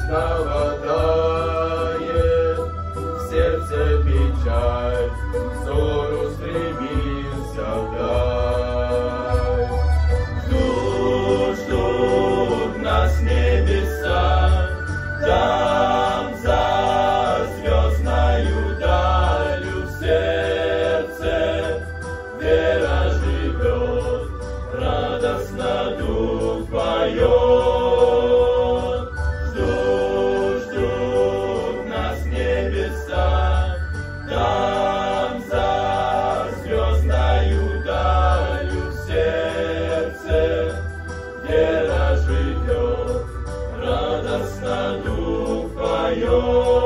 снова тает, в сердце печаль, взор устремился вдаль. Ждут, ждут нас небеса, там за звездною далью в сердце вера живет, радостно дух поет. Ждут, ждут нас небеса, там за звездною далью в сердце вера живет, радостно дух поет.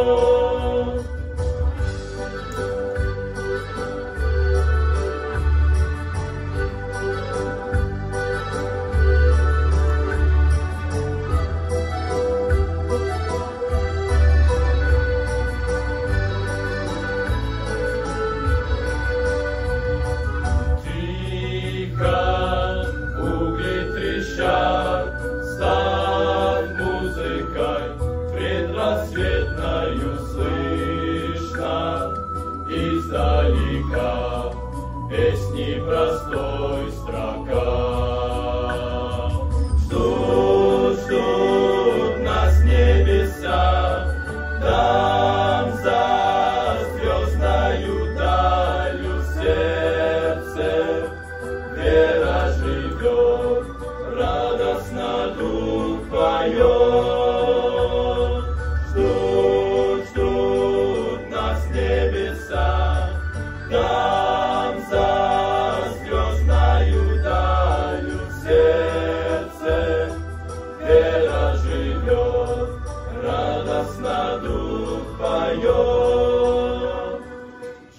Угли трещат, став музыкой предрассветною слышно издалека песни простой строка. Ждут, ждут нас небеса, там за звездною далью в сердце вера живет, радостно дух поет. Ждут, ждут нас небеса, там за звездною далью в сердце вера живет, радостно дух поет.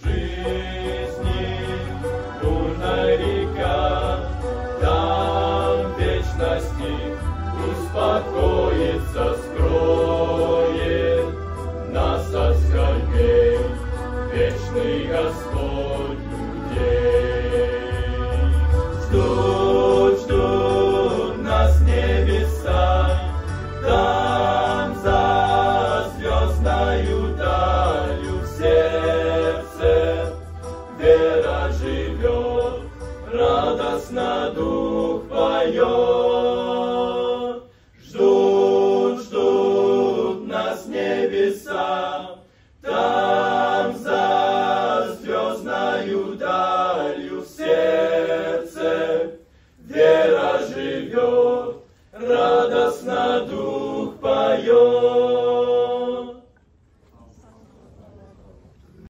Жизни бурная река, там вечности успокоится, скроет нас от скорбей вечный Господь людей. Ждут, ждут нас небеса, там за звездною далью в сердце вера живет, радостно дух поет. Ждут, ждут нас небеса, там за звездною далью в сердце вера живет, радостно